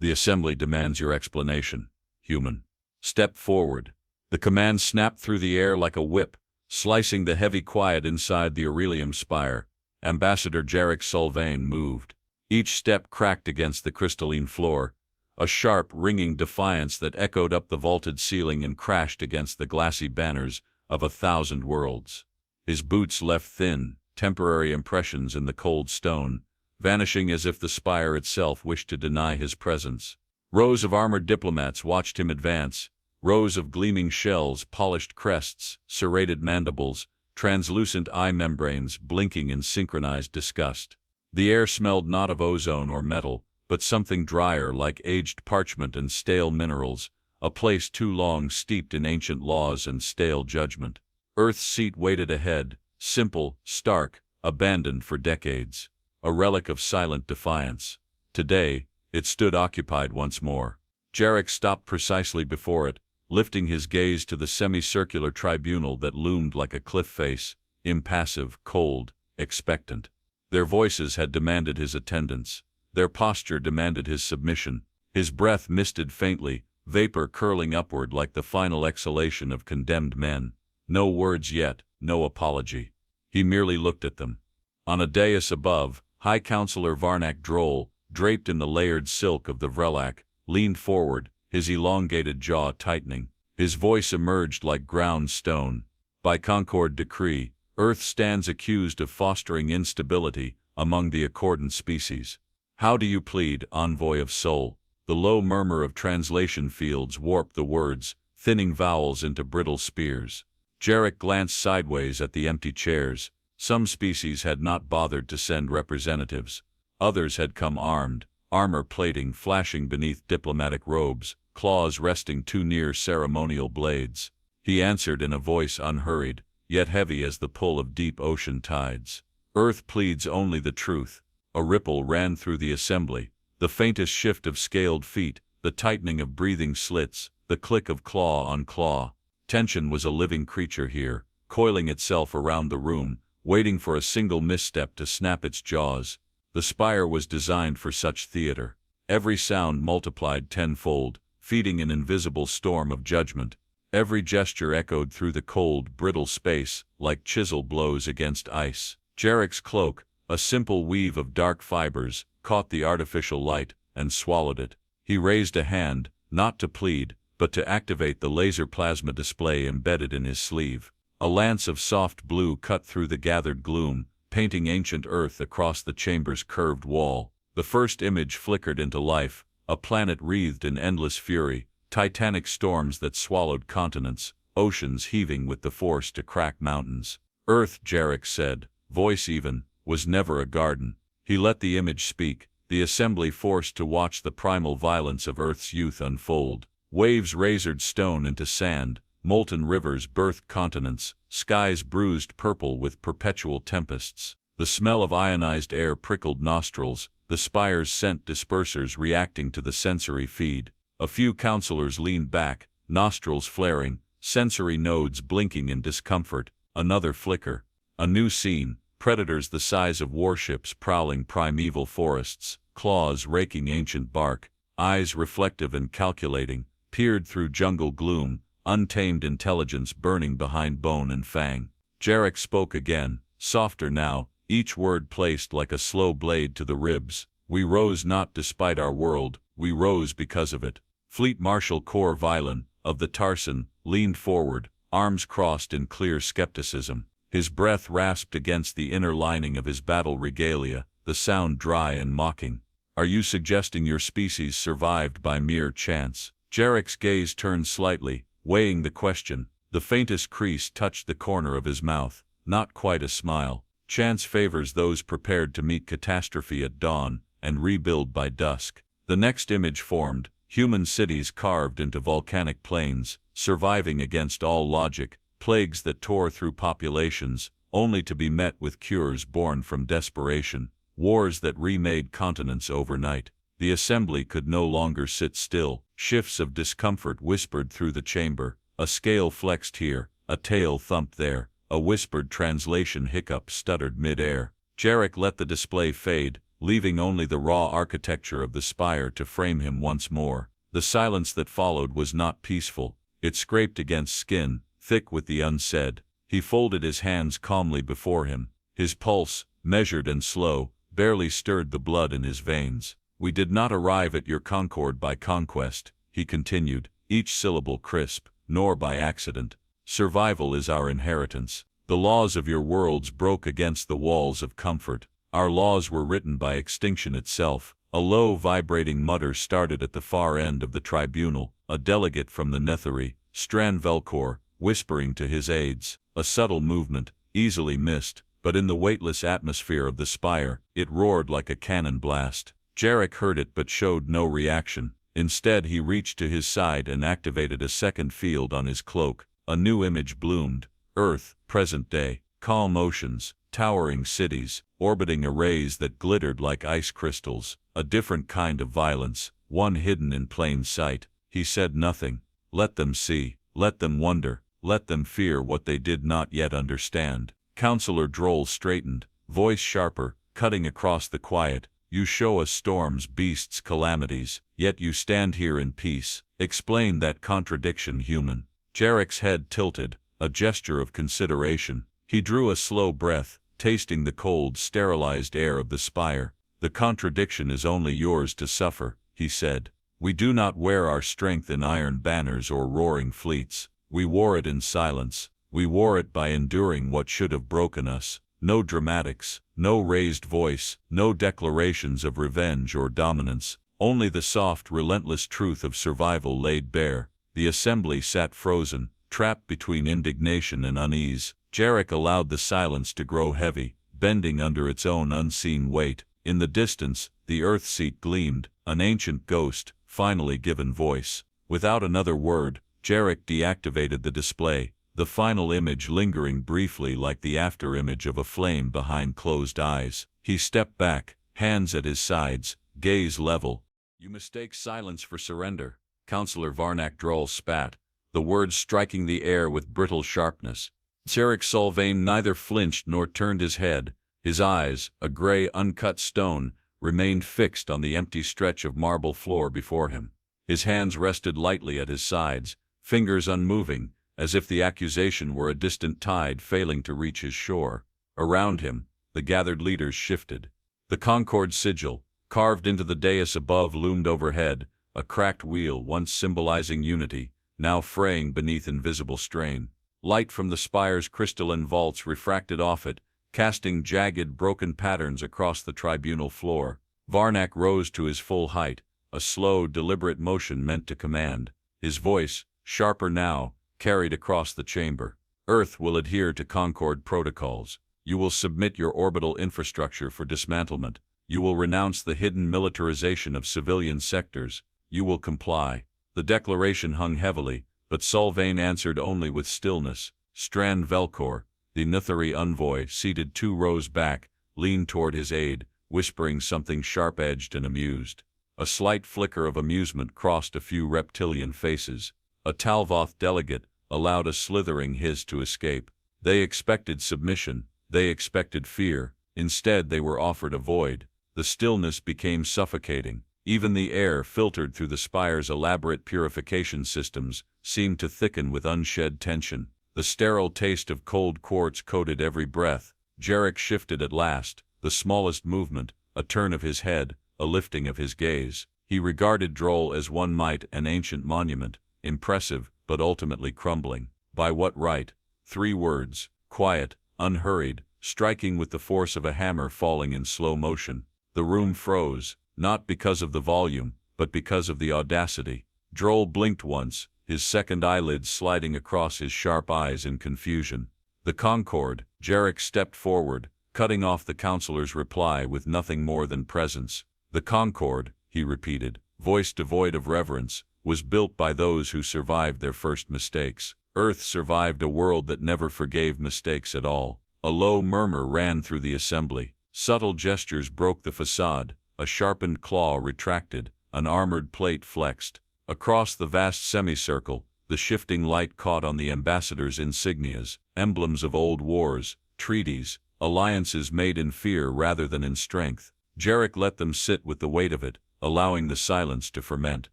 The assembly demands your explanation, human. Step forward. The command snapped through the air like a whip, slicing the heavy quiet inside the Aurelium spire. Ambassador Jarek Sulvane moved. Each step cracked against the crystalline floor, a sharp, ringing defiance that echoed up the vaulted ceiling and crashed against the glassy banners of 1,000 worlds. His boots left thin, temporary impressions in the cold stone, vanishing as if the spire itself wished to deny his presence. Rows of armored diplomats watched him advance, rows of gleaming shells, polished crests, serrated mandibles, translucent eye membranes blinking in synchronized disgust. The air smelled not of ozone or metal, but something drier like aged parchment and stale minerals, a place too long steeped in ancient laws and stale judgment. Earth's seat waited ahead, simple, stark, abandoned for decades, a relic of silent defiance. Today, it stood occupied once more. Jarek stopped precisely before it, lifting his gaze to the semicircular tribunal that loomed like a cliff face, impassive, cold, expectant. Their voices had demanded his attendance. Their posture demanded his submission. His breath misted faintly, vapor curling upward like the final exhalation of condemned men. No words yet, no apology. He merely looked at them. On a dais above, High Counselor Varnak Droll, draped in the layered silk of the Vrelak, leaned forward, his elongated jaw tightening. His voice emerged like ground stone. By Concord decree, Earth stands accused of fostering instability among the accordant species. How do you plead, envoy of soul? The low murmur of translation fields warped the words, thinning vowels into brittle spears. Jarek glanced sideways at the empty chairs. Some species had not bothered to send representatives. Others had come armed, armor plating flashing beneath diplomatic robes, claws resting too near ceremonial blades. He answered in a voice unhurried, yet heavy as the pull of deep ocean tides. Earth pleads only the truth. A ripple ran through the assembly, the faintest shift of scaled feet, the tightening of breathing slits, the click of claw on claw. Tension was a living creature here, coiling itself around the room, waiting for a single misstep to snap its jaws. The spire was designed for such theater. Every sound multiplied tenfold, feeding an invisible storm of judgment. Every gesture echoed through the cold, brittle space, like chisel blows against ice. Jarek's cloak, a simple weave of dark fibers, caught the artificial light and swallowed it. He raised a hand, not to plead, but to activate the laser plasma display embedded in his sleeve. A lance of soft blue cut through the gathered gloom, painting ancient Earth across the chamber's curved wall. The first image flickered into life, a planet wreathed in endless fury, titanic storms that swallowed continents, oceans heaving with the force to crack mountains. Earth, Jarek said, voice even, was never a garden. He let the image speak, the assembly forced to watch the primal violence of Earth's youth unfold. Waves razored stone into sand, molten rivers birthed continents, skies bruised purple with perpetual tempests. The smell of ionized air prickled nostrils, the spire's scent dispersers reacting to the sensory feed. A few counselors leaned back, nostrils flaring, sensory nodes blinking in discomfort. Another flicker. A new scene, predators the size of warships prowling primeval forests, claws raking ancient bark, eyes reflective and calculating, peered through jungle gloom, untamed intelligence burning behind bone and fang. Jarek spoke again, softer now, each word placed like a slow blade to the ribs. We rose not despite our world, we rose because of it. Fleet Marshal Kor Vilan, of the Tarsan, leaned forward, arms crossed in clear skepticism. His breath rasped against the inner lining of his battle regalia, the sound dry and mocking. Are you suggesting your species survived by mere chance? Jarek's gaze turned slightly, weighing the question. The faintest crease touched the corner of his mouth, not quite a smile. Chance favors those prepared to meet catastrophe at dawn and rebuild by dusk. The next image formed, human cities carved into volcanic plains, surviving against all logic, plagues that tore through populations, only to be met with cures born from desperation, wars that remade continents overnight. The assembly could no longer sit still. Shifts of discomfort whispered through the chamber. A scale flexed here, a tail thumped there, a whispered translation hiccup stuttered mid-air. Jarek let the display fade, leaving only the raw architecture of the spire to frame him once more. The silence that followed was not peaceful. It scraped against skin, thick with the unsaid. He folded his hands calmly before him. His pulse, measured and slow, barely stirred the blood in his veins. "We did not arrive at your concord by conquest," he continued, each syllable crisp, "nor by accident. Survival is our inheritance. The laws of your worlds broke against the walls of comfort. Our laws were written by extinction itself." A low vibrating mutter started at the far end of the tribunal, a delegate from the Netherry, Strand Velcor, whispering to his aides. A subtle movement, easily missed, but in the weightless atmosphere of the spire, it roared like a cannon blast. Jarek heard it but showed no reaction. Instead he reached to his side and activated a second field on his cloak. A new image bloomed. Earth, present day, calm oceans, towering cities, orbiting arrays that glittered like ice crystals. A different kind of violence, one hidden in plain sight. He said nothing. Let them see, let them wonder, let them fear what they did not yet understand. Counselor Droll straightened, voice sharper, cutting across the quiet. "You show us storms, beasts, calamities, yet you stand here in peace. Explain that contradiction, human." Jarek's head tilted, a gesture of consideration. He drew a slow breath, tasting the cold, sterilized air of the spire. "The contradiction is only yours to suffer," he said. "We do not wear our strength in iron banners or roaring fleets. We wore it in silence. We wore it by enduring what should have broken us. No dramatics, no raised voice, no declarations of revenge or dominance. Only the soft, relentless truth of survival laid bare." The assembly sat frozen, trapped between indignation and unease. Jarek allowed the silence to grow heavy, bending under its own unseen weight. In the distance, the Earth seat gleamed, an ancient ghost, finally given voice. Without another word, Jarek deactivated the display, the final image lingering briefly like the after-image of a flame behind closed eyes. He stepped back, hands at his sides, gaze level. "You mistake silence for surrender," Counselor Varnak Droll spat, the words striking the air with brittle sharpness. Jarek Solvane neither flinched nor turned his head. His eyes, a gray, uncut stone, remained fixed on the empty stretch of marble floor before him. His hands rested lightly at his sides, fingers unmoving, as if the accusation were a distant tide failing to reach his shore. Around him, the gathered leaders shifted. The Concord sigil, carved into the dais above, loomed overhead, a cracked wheel once symbolizing unity, now fraying beneath invisible strain. Light from the spire's crystalline vaults refracted off it, casting jagged, broken patterns across the tribunal floor. Varnak rose to his full height, a slow, deliberate motion meant to command. His voice, sharper now, carried across the chamber. "Earth will adhere to Concord protocols. You will submit your orbital infrastructure for dismantlement. You will renounce the hidden militarization of civilian sectors. You will comply." The declaration hung heavily, but Solvane answered only with stillness. Strand Velcor, the Netherry envoy, seated 2 rows back, leaned toward his aide, whispering something sharp-edged and amused. A slight flicker of amusement crossed a few reptilian faces. A Talvoth delegate allowed a slithering hiss to escape. They expected submission, they expected fear. Instead they were offered a void. The stillness became suffocating. Even the air filtered through the spire's elaborate purification systems seemed to thicken with unshed tension. The sterile taste of cold quartz coated every breath. Jarek shifted at last, the smallest movement, a turn of his head, a lifting of his gaze. He regarded Droll as one might an ancient monument, impressive but ultimately crumbling. By what right? 3 words, quiet, unhurried, striking with the force of a hammer falling in slow motion. The room froze, not because of the volume, but because of the audacity. Droll blinked once, his second eyelid sliding across his sharp eyes in confusion. "The Concord," Jarek stepped forward, cutting off the counselor's reply with nothing more than presence. "The Concord," he repeated, voice devoid of reverence, "was built by those who survived their first mistakes. Earth survived a world that never forgave mistakes at all." A low murmur ran through the assembly. Subtle gestures broke the facade. A sharpened claw retracted, an armored plate flexed. Across the vast semicircle, the shifting light caught on the ambassador's insignias, emblems of old wars, treaties, alliances made in fear rather than in strength. Jarek let them sit with the weight of it, allowing the silence to ferment.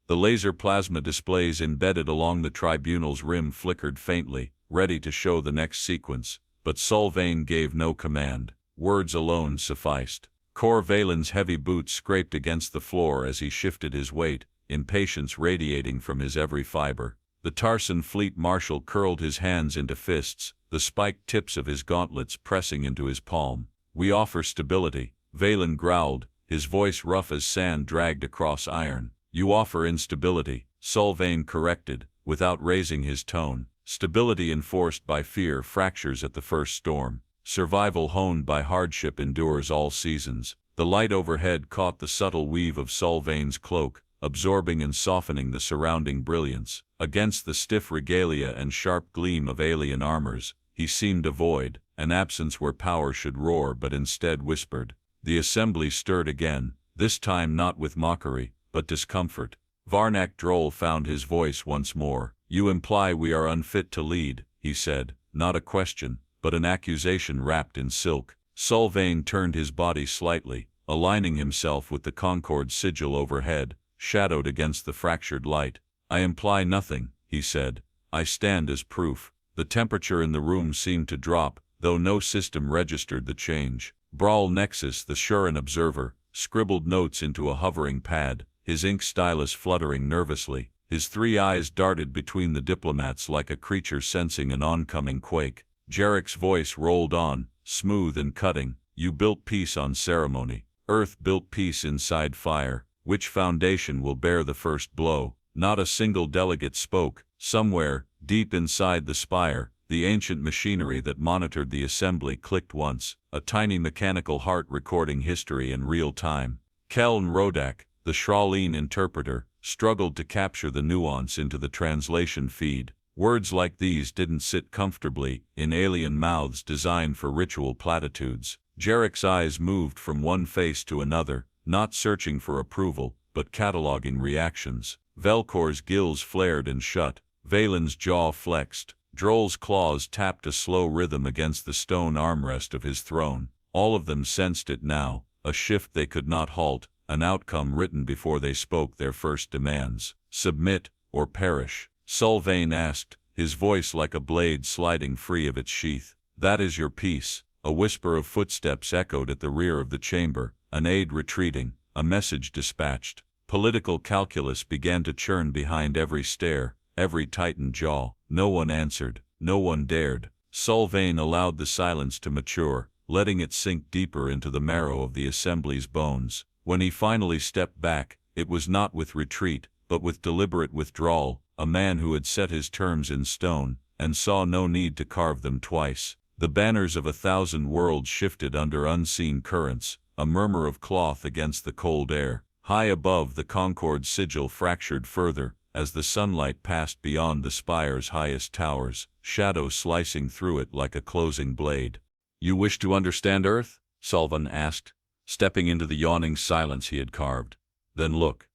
The laser plasma displays embedded along the tribunal's rim flickered faintly, ready to show the next sequence, but Sylvain gave no command. Words alone sufficed. Cor Valen's heavy boots scraped against the floor as he shifted his weight, impatience radiating from his every fiber. The Tarsan fleet marshal curled his hands into fists, the spiked tips of his gauntlets pressing into his palm. "We offer stability," Valen growled, his voice rough as sand dragged across iron. "You offer instability," Sylvain corrected, without raising his tone. "Stability enforced by fear fractures at the first storm. Survival honed by hardship endures all seasons." The light overhead caught the subtle weave of Sylvain's cloak, absorbing and softening the surrounding brilliance. Against the stiff regalia and sharp gleam of alien armors, he seemed a void, an absence where power should roar but instead whispered. The assembly stirred again, this time not with mockery, but discomfort. Varnak Droll found his voice once more. "You imply we are unfit to lead," he said, not a question, but an accusation wrapped in silk. Sylvain turned his body slightly, aligning himself with the Concord sigil overhead, shadowed against the fractured light. "I imply nothing," he said. "I stand as proof." The temperature in the room seemed to drop, though no system registered the change. Brawl Nexus, the Shuran observer, scribbled notes into a hovering pad, his ink stylus fluttering nervously. His 3 eyes darted between the diplomats like a creature sensing an oncoming quake. Jarek's voice rolled on, smooth and cutting. "You built peace on ceremony. Earth built peace inside fire. Which foundation will bear the first blow?" Not a single delegate spoke. Somewhere, deep inside the spire, the ancient machinery that monitored the assembly clicked once, a tiny mechanical heart recording history in real time. Keln Rodak, the Shraline interpreter, struggled to capture the nuance into the translation feed. Words like these didn't sit comfortably in alien mouths designed for ritual platitudes. Jarek's eyes moved from one face to another, not searching for approval, but cataloging reactions. Velkor's gills flared and shut. Valen's jaw flexed. Droll's claws tapped a slow rhythm against the stone armrest of his throne. All of them sensed it now, a shift they could not halt, an outcome written before they spoke their first demands. "Submit, or perish," Sylvain asked, his voice like a blade sliding free of its sheath. "That is your peace." A whisper of footsteps echoed at the rear of the chamber, an aide retreating, a message dispatched. Political calculus began to churn behind every stare, every tightened jaw. No one answered, no one dared. Sylvain allowed the silence to mature, letting it sink deeper into the marrow of the assembly's bones. When he finally stepped back, it was not with retreat, but with deliberate withdrawal, a man who had set his terms in stone, and saw no need to carve them twice. The banners of 1,000 worlds shifted under unseen currents, a murmur of cloth against the cold air. High above, the Concord sigil fractured further, as the sunlight passed beyond the spire's highest towers, shadow slicing through it like a closing blade. "You wish to understand Earth?" Sylvain asked, stepping into the yawning silence he had carved. "Then look."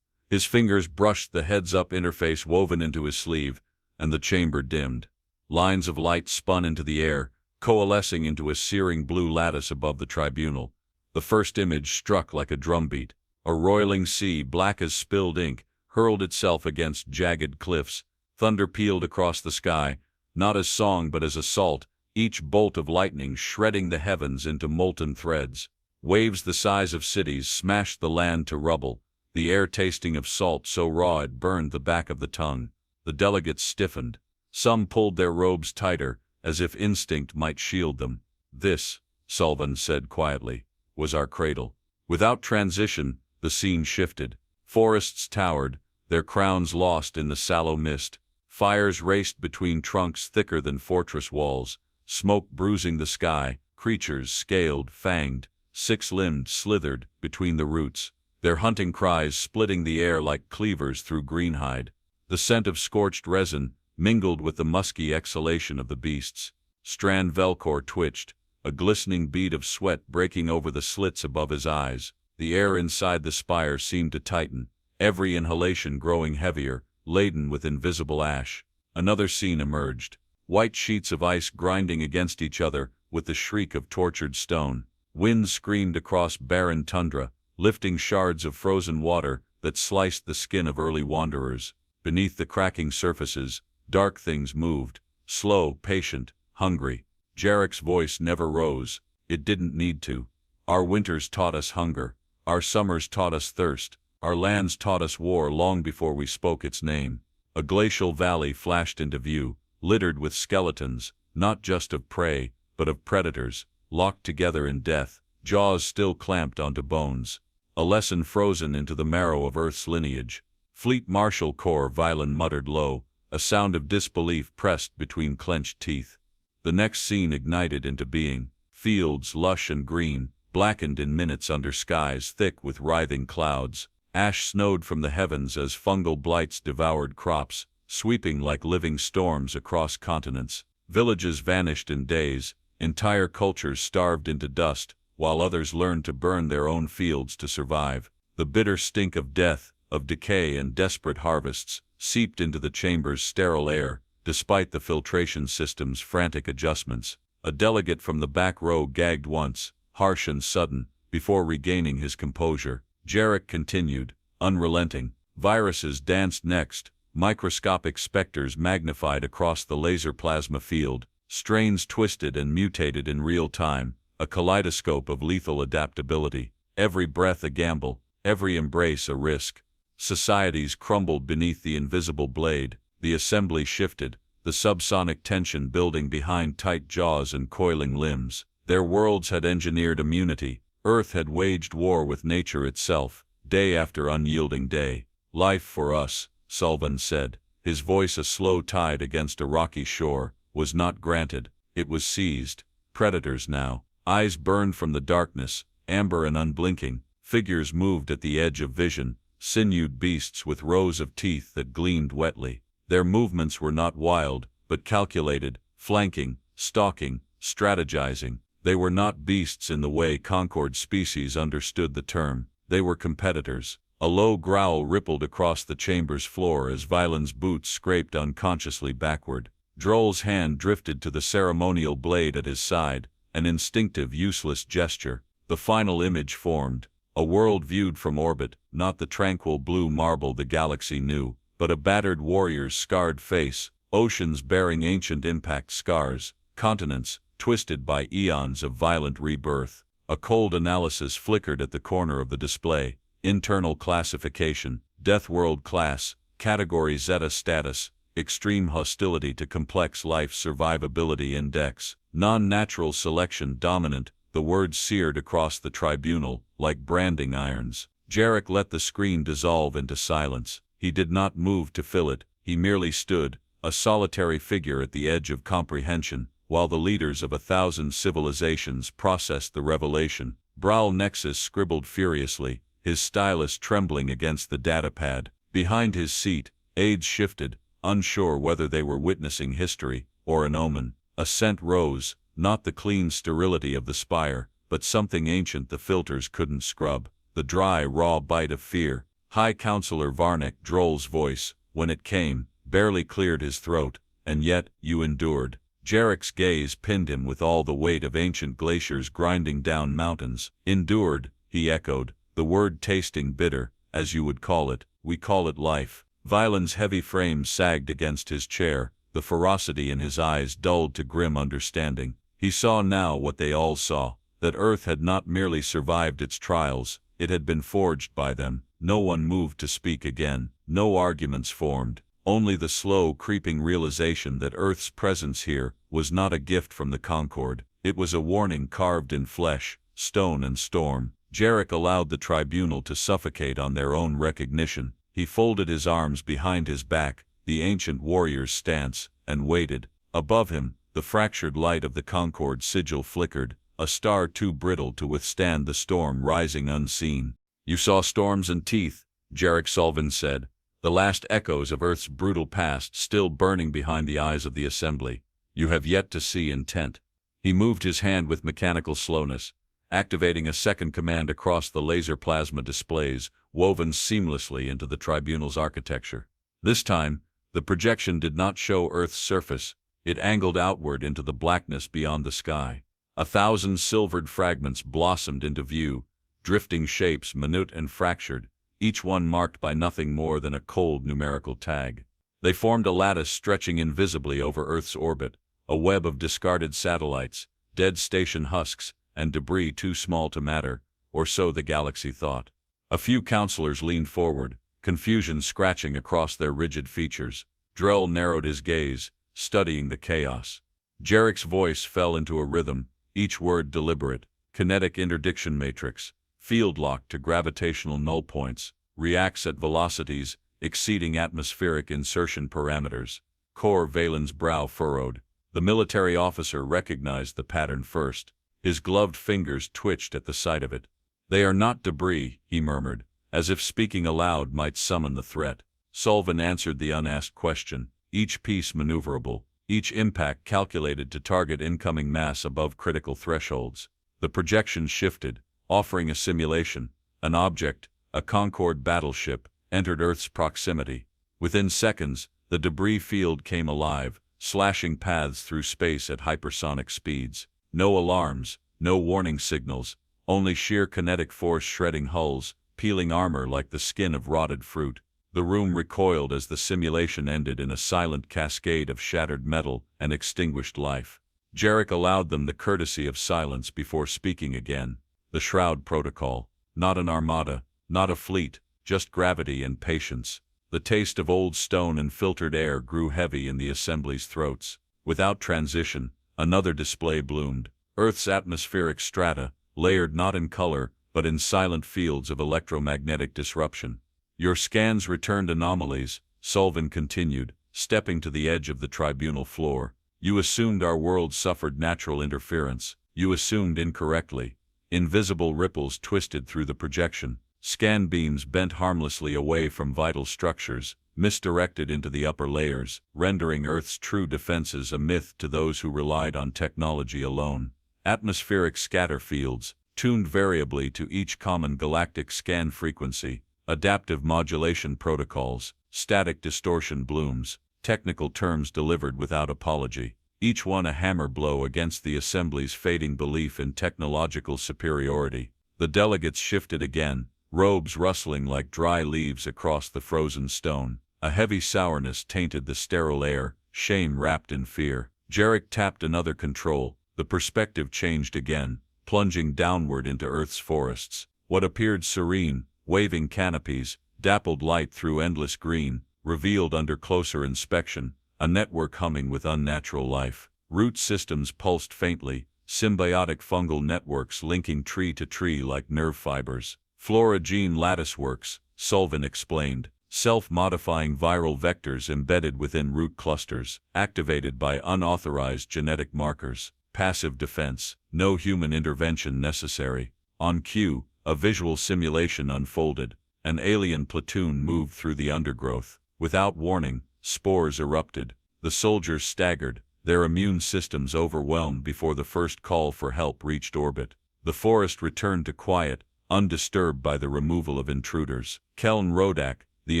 His fingers brushed the heads-up interface woven into his sleeve, and the chamber dimmed. Lines of light spun into the air, coalescing into a searing blue lattice above the tribunal. The first image struck like a drumbeat. A roiling sea, black as spilled ink, hurled itself against jagged cliffs. Thunder pealed across the sky, not as song but as assault, each bolt of lightning shredding the heavens into molten threads. Waves the size of cities smashed the land to rubble, the air tasting of salt so raw it burned the back of the tongue. The delegates stiffened. Some pulled their robes tighter, as if instinct might shield them. "This," Sylvain said quietly, "was our cradle." Without transition, the scene shifted. Forests towered, their crowns lost in the sallow mist. Fires raced between trunks thicker than fortress walls, smoke bruising the sky. Creatures, scaled, fanged, six-limbed, slithered between the roots, their hunting cries splitting the air like cleavers through greenhide. The scent of scorched resin mingled with the musky exhalation of the beasts. Strand Velkor twitched, a glistening bead of sweat breaking over the slits above his eyes. The air inside the spire seemed to tighten, every inhalation growing heavier, laden with invisible ash. Another scene emerged. White sheets of ice grinding against each other with the shriek of tortured stone. Wind screamed across barren tundra, lifting shards of frozen water that sliced the skin of early wanderers. Beneath the cracking surfaces, dark things moved, slow, patient, hungry. Jarek's voice never rose. It didn't need to. Our winters taught us hunger. Our summers taught us thirst. Our lands taught us war long before we spoke its name. A glacial valley flashed into view, littered with skeletons, not just of prey, but of predators, locked together in death, jaws still clamped onto bones. A lesson frozen into the marrow of Earth's lineage. Fleet Marshal Corps Violin muttered low, a sound of disbelief pressed between clenched teeth. The next scene ignited into being. Fields lush and green, blackened in minutes under skies thick with writhing clouds. Ash snowed from the heavens as fungal blights devoured crops, sweeping like living storms across continents. Villages vanished in days, entire cultures starved into dust, while others learned to burn their own fields to survive. The bitter stink of death, of decay and desperate harvests, seeped into the chamber's sterile air, despite the filtration system's frantic adjustments. A delegate from the back row gagged once, harsh and sudden, before regaining his composure. Jarek continued, unrelenting. Viruses danced next, microscopic specters magnified across the laser plasma field, strains twisted and mutated in real time, a kaleidoscope of lethal adaptability. Every breath a gamble, every embrace a risk. Societies crumbled beneath the invisible blade, the assembly shifted, the subsonic tension building behind tight jaws and coiling limbs. Their worlds had engineered immunity. Earth had waged war with nature itself, day after unyielding day. Life for us, Sullivan said, his voice a slow tide against a rocky shore, was not granted. It was seized. Predators now. Eyes burned from the darkness, amber and unblinking. Figures moved at the edge of vision, sinewed beasts with rows of teeth that gleamed wetly. Their movements were not wild, but calculated, flanking, stalking, strategizing. They were not beasts in the way Concord species understood the term. They were competitors. A low growl rippled across the chamber's floor as Violon's boots scraped unconsciously backward. Droll's hand drifted to the ceremonial blade at his side, an instinctive, useless gesture. The final image formed. A world viewed from orbit, not the tranquil blue marble the galaxy knew, but a battered warrior's scarred face, oceans bearing ancient impact scars, continents twisted by eons of violent rebirth. A cold analysis flickered at the corner of the display. Internal classification, Deathworld class, Category Zeta status, extreme hostility to complex life survivability index, non-natural selection dominant. The words seared across the tribunal, like branding irons. Jarek let the screen dissolve into silence. He did not move to fill it, he merely stood, a solitary figure at the edge of comprehension, while the leaders of 1,000 civilizations processed the revelation. Brawl Nexus scribbled furiously, his stylus trembling against the datapad. Behind his seat, aides shifted, unsure whether they were witnessing history or an omen. A scent rose, not the clean sterility of the spire, but something ancient the filters couldn't scrub. The dry, raw bite of fear. High Counselor Varnick Droll's voice, when it came, barely cleared his throat. And yet, you endured. Jarek's gaze pinned him with all the weight of ancient glaciers grinding down mountains. Endured, he echoed, the word tasting bitter, as you would call it. We call it life. Violon's heavy frame sagged against his chair, the ferocity in his eyes dulled to grim understanding. He saw now what they all saw, that Earth had not merely survived its trials, it had been forged by them. No one moved to speak again, no arguments formed, only the slow creeping realization that Earth's presence here was not a gift from the Concord. It was a warning carved in flesh, stone and storm. Jarek allowed the tribunal to suffocate on their own recognition. He folded his arms behind his back, the ancient warrior's stance, and waited. Above him, the fractured light of the Concord sigil flickered, a star too brittle to withstand the storm rising unseen. You saw storms and teeth, Jarek Sullivan said, the last echoes of Earth's brutal past still burning behind the eyes of the assembly. You have yet to see intent. He moved his hand with mechanical slowness, activating a second command across the laser plasma displays, woven seamlessly into the tribunal's architecture. This time, the projection did not show Earth's surface. It angled outward into the blackness beyond the sky. 1,000 silvered fragments blossomed into view, drifting shapes minute and fractured, each one marked by nothing more than a cold numerical tag. They formed a lattice stretching invisibly over Earth's orbit, a web of discarded satellites, dead station husks, and debris too small to matter, or so the galaxy thought. A few counselors leaned forward, confusion scratching across their rigid features. Drell narrowed his gaze, studying the chaos. Jarek's voice fell into a rhythm, each word deliberate, kinetic interdiction matrix, field locked to gravitational null points, reacts at velocities exceeding atmospheric insertion parameters. Cor Valen's brow furrowed. The military officer recognized the pattern first. His gloved fingers twitched at the sight of it. "They are not debris," he murmured, as if speaking aloud might summon the threat. Sullivan answered the unasked question, each piece maneuverable, each impact calculated to target incoming mass above critical thresholds. The projection shifted, offering a simulation. An object, a Concorde battleship, entered Earth's proximity. Within seconds, the debris field came alive, slashing paths through space at hypersonic speeds. No alarms, no warning signals, only sheer kinetic force shredding hulls, peeling armor like the skin of rotted fruit. The room recoiled as the simulation ended in a silent cascade of shattered metal and extinguished life. Jarek allowed them the courtesy of silence before speaking again. The Shroud Protocol. Not an armada, not a fleet, just gravity and patience. The taste of old stone and filtered air grew heavy in the assembly's throats. Without transition, another display bloomed. Earth's atmospheric strata, layered not in color, but in silent fields of electromagnetic disruption. "Your scans returned anomalies," Sullivan continued, stepping to the edge of the tribunal floor. "You assumed our world suffered natural interference. You assumed incorrectly." Invisible ripples twisted through the projection. Scan beams bent harmlessly away from vital structures, misdirected into the upper layers, rendering Earth's true defenses a myth to those who relied on technology alone. Atmospheric scatter fields, tuned variably to each common galactic scan frequency, adaptive modulation protocols, static distortion blooms, technical terms delivered without apology, each one a hammer blow against the Assembly's fading belief in technological superiority. The delegates shifted again, robes rustling like dry leaves across the frozen stone. A heavy sourness tainted the sterile air, shame wrapped in fear. Jarek tapped another control. The perspective changed again, plunging downward into Earth's forests. What appeared serene, waving canopies, dappled light through endless green, revealed under closer inspection, a network humming with unnatural life. Root systems pulsed faintly, symbiotic fungal networks linking tree to tree like nerve fibers. Flora gene latticeworks, Sullivan explained, self-modifying viral vectors embedded within root clusters, activated by unauthorized genetic markers. Passive defense, no human intervention necessary. On cue, a visual simulation unfolded. An alien platoon moved through the undergrowth. Without warning, spores erupted. The soldiers staggered, their immune systems overwhelmed before the first call for help reached orbit. The forest returned to quiet, undisturbed by the removal of intruders. Keln Rodak, the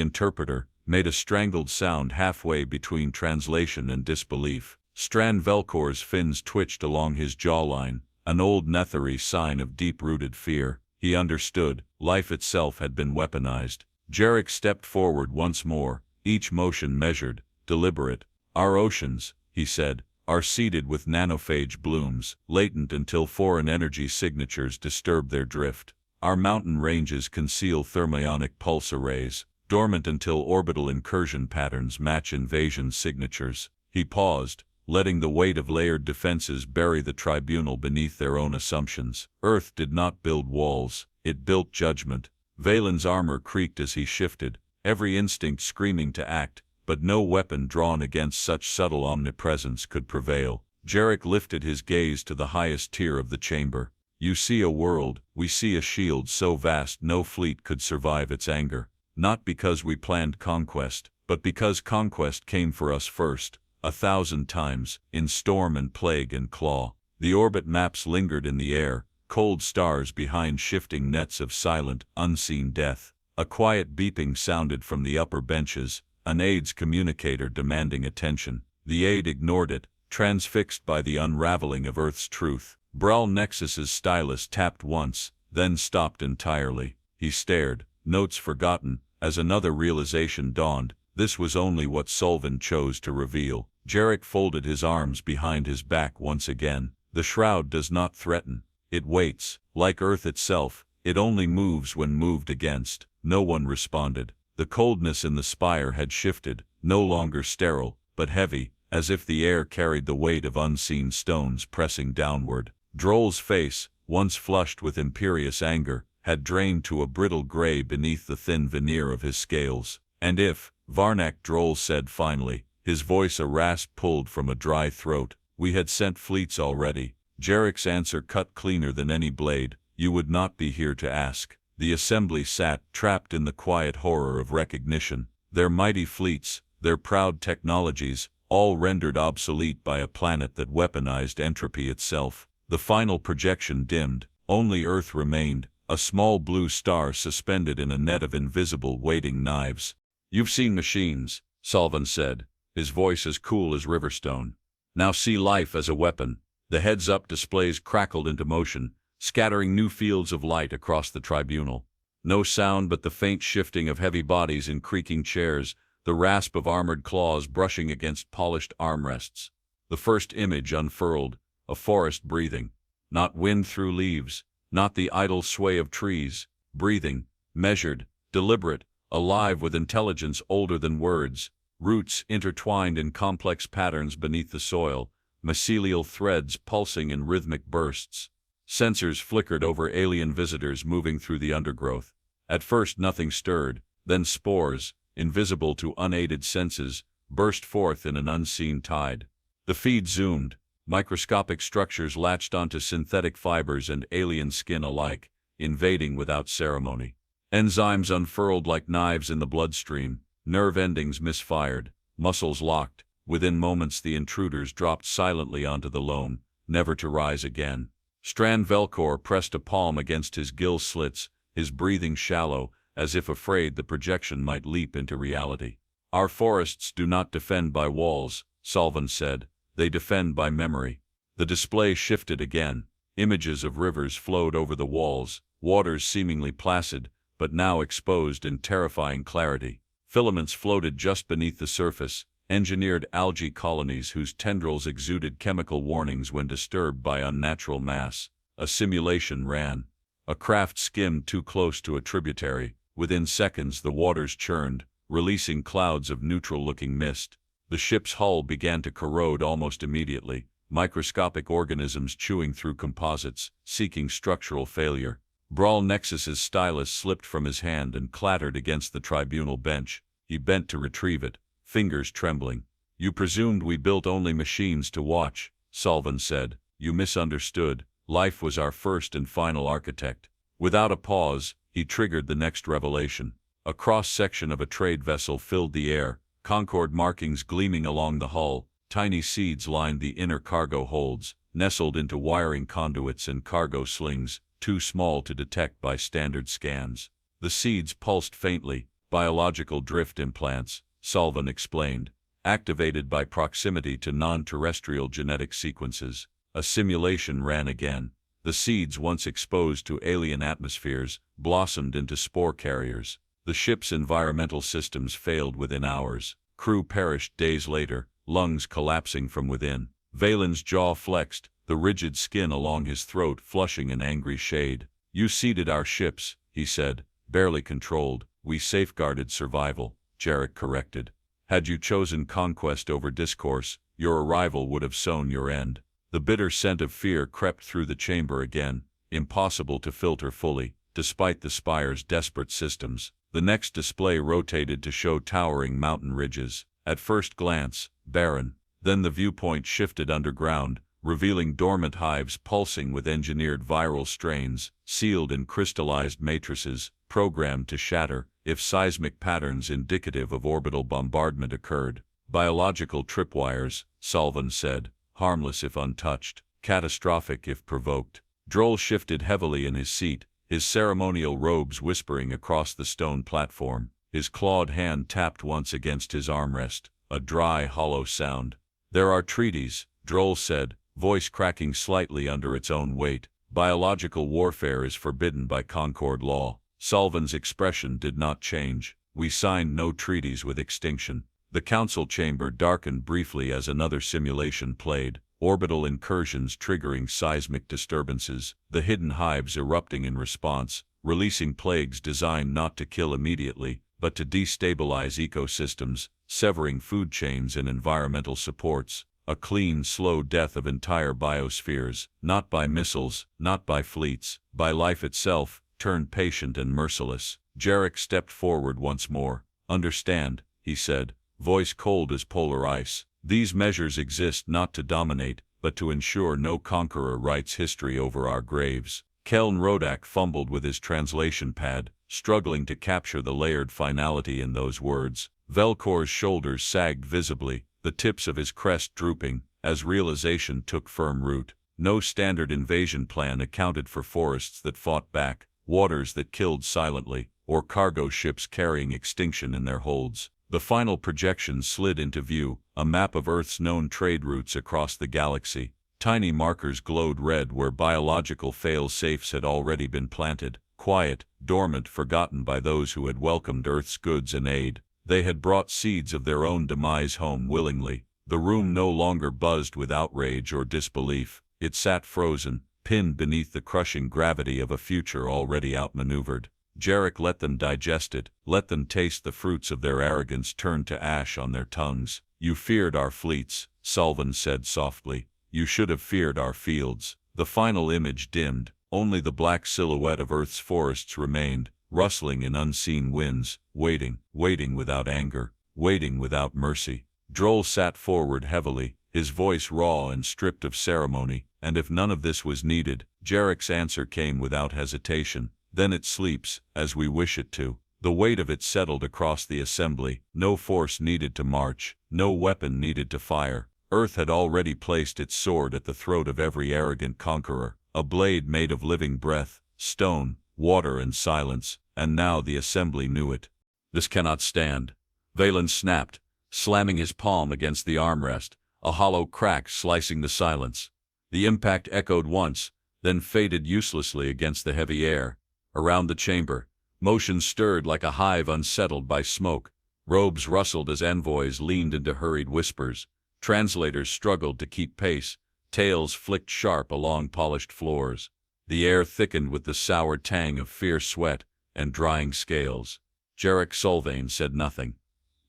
interpreter, made a strangled sound halfway between translation and disbelief. Strand Velkor's fins twitched along his jawline, an old Netheri sign of deep-rooted fear. He understood, life itself had been weaponized. Jarek stepped forward once more, each motion measured, deliberate. "Our oceans," he said, "are seeded with nanophage blooms, latent until foreign energy signatures disturb their drift. Our mountain ranges conceal thermionic pulse arrays, dormant until orbital incursion patterns match invasion signatures." He paused, letting the weight of layered defenses bury the tribunal beneath their own assumptions. Earth did not build walls, it built judgment. Valen's armor creaked as he shifted, every instinct screaming to act, but no weapon drawn against such subtle omnipresence could prevail. Jarek lifted his gaze to the highest tier of the chamber. "You see a world, we see a shield so vast no fleet could survive its anger. Not because we planned conquest, but because conquest came for us first. 1,000 times, in storm and plague and claw." The orbit maps lingered in the air, cold stars behind shifting nets of silent, unseen death. A quiet beeping sounded from the upper benches, an aide's communicator demanding attention. The aide ignored it, transfixed by the unraveling of Earth's truth. Brawl Nexus's stylus tapped once, then stopped entirely. He stared, notes forgotten, as another realization dawned. This was only what Sullivan chose to reveal. Jarek folded his arms behind his back once again. The shroud does not threaten. It waits. Like Earth itself, it only moves when moved against. No one responded. The coldness in the spire had shifted, no longer sterile, but heavy, as if the air carried the weight of unseen stones pressing downward. Droll's face, once flushed with imperious anger, had drained to a brittle gray beneath the thin veneer of his scales. And if, Varnak, Droll said finally, his voice a rasp pulled from a dry throat, we had sent fleets already. Jarek's answer cut cleaner than any blade, you would not be here to ask. The assembly sat, trapped in the quiet horror of recognition. Their mighty fleets, their proud technologies, all rendered obsolete by a planet that weaponized entropy itself. The final projection dimmed. Only Earth remained, a small blue star suspended in a net of invisible waiting knives. You've seen machines, Sullivan said, his voice as cool as Riverstone. Now see life as a weapon. The heads-up displays crackled into motion, scattering new fields of light across the tribunal. No sound but the faint shifting of heavy bodies in creaking chairs, the rasp of armored claws brushing against polished armrests. The first image unfurled, a forest breathing. Not wind through leaves, not the idle sway of trees. Breathing, measured, deliberate, alive with intelligence older than words. Roots intertwined in complex patterns beneath the soil, mycelial threads pulsing in rhythmic bursts. Sensors flickered over alien visitors moving through the undergrowth. At first nothing stirred, then spores, invisible to unaided senses, burst forth in an unseen tide. The feed zoomed. Microscopic structures latched onto synthetic fibers and alien skin alike, invading without ceremony. Enzymes unfurled like knives in the bloodstream, nerve endings misfired, muscles locked. Within moments the intruders dropped silently onto the loam, never to rise again. Strand Velcor pressed a palm against his gill slits, his breathing shallow, as if afraid the projection might leap into reality. Our forests do not defend by walls, Sullivan said. They defend by memory. The display shifted again. Images of rivers flowed over the walls, waters seemingly placid, but now exposed in terrifying clarity. Filaments floated just beneath the surface, engineered algae colonies whose tendrils exuded chemical warnings when disturbed by unnatural mass. A simulation ran. A craft skimmed too close to a tributary. Within seconds the waters churned, releasing clouds of neutral-looking mist. The ship's hull began to corrode almost immediately, microscopic organisms chewing through composites, seeking structural failure. Brawl Nexus's stylus slipped from his hand and clattered against the tribunal bench. He bent to retrieve it, fingers trembling. You presumed we built only machines to watch, Sullivan said. You misunderstood. Life was our first and final architect. Without a pause, he triggered the next revelation. A cross-section of a trade vessel filled the air, Concord markings gleaming along the hull. Tiny seeds lined the inner cargo holds, nestled into wiring conduits and cargo slings, too small to detect by standard scans. The seeds pulsed faintly, biological drift implants, Sullivan explained, activated by proximity to non-terrestrial genetic sequences. A simulation ran again. The seeds, once exposed to alien atmospheres, blossomed into spore carriers. The ship's environmental systems failed within hours. Crew perished days later, lungs collapsing from within. Valen's jaw flexed, the rigid skin along his throat flushing an angry shade. You seeded our ships, he said, barely controlled. We safeguarded survival, Jarek corrected. Had you chosen conquest over discourse, your arrival would have sown your end. The bitter scent of fear crept through the chamber again, impossible to filter fully, despite the spire's desperate systems. The next display rotated to show towering mountain ridges. At first glance, barren. Then the viewpoint shifted underground, revealing dormant hives pulsing with engineered viral strains, sealed in crystallized matrices, programmed to shatter if seismic patterns indicative of orbital bombardment occurred. Biological tripwires, Sullivan said, harmless if untouched, catastrophic if provoked. Droll shifted heavily in his seat, his ceremonial robes whispering across the stone platform. His clawed hand tapped once against his armrest, a dry, hollow sound. There are treaties, Droll said, voice cracking slightly under its own weight. Biological warfare is forbidden by Concord law. Sullivan's expression did not change. We signed no treaties with extinction. The council chamber darkened briefly as another simulation played. Orbital incursions triggering seismic disturbances, the hidden hives erupting in response, releasing plagues designed not to kill immediately, but to destabilize ecosystems, severing food chains and environmental supports. A clean, slow death of entire biospheres, not by missiles, not by fleets, by life itself, turned patient and merciless. Jarek stepped forward once more. "Understand," he said, voice cold as polar ice. "These measures exist not to dominate, but to ensure no conqueror writes history over our graves." Keln Rodak fumbled with his translation pad, struggling to capture the layered finality in those words. Velkor's shoulders sagged visibly, the tips of his crest drooping, as realization took firm root. No standard invasion plan accounted for forests that fought back, waters that killed silently, or cargo ships carrying extinction in their holds. The final projection slid into view, a map of Earth's known trade routes across the galaxy. Tiny markers glowed red where biological fail-safes had already been planted, quiet, dormant, forgotten by those who had welcomed Earth's goods and aid. They had brought seeds of their own demise home willingly. The room no longer buzzed with outrage or disbelief. It sat frozen, pinned beneath the crushing gravity of a future already outmaneuvered. Jarek let them digest it, let them taste the fruits of their arrogance turn to ash on their tongues. "You feared our fleets," Sullivan said softly. "You should have feared our fields." The final image dimmed. Only the black silhouette of Earth's forests remained, rustling in unseen winds, waiting without anger, waiting without mercy. Droll sat forward heavily, his voice raw and stripped of ceremony, and if none of this was needed, Jarek's answer came without hesitation. "Then it sleeps, as we wish it to." The weight of it settled across the assembly. No force needed to march, no weapon needed to fire. Earth had already placed its sword at the throat of every arrogant conqueror, a blade made of living breath, stone, water and silence, and now the assembly knew it. "This cannot stand," Valen snapped, slamming his palm against the armrest, a hollow crack slicing the silence. The impact echoed once, then faded uselessly against the heavy air. Around the chamber, motion stirred like a hive unsettled by smoke. Robes rustled as envoys leaned into hurried whispers. Translators struggled to keep pace. Tails flicked sharp along polished floors. The air thickened with the sour tang of fierce sweat and drying scales. Jarek Sullivan said nothing.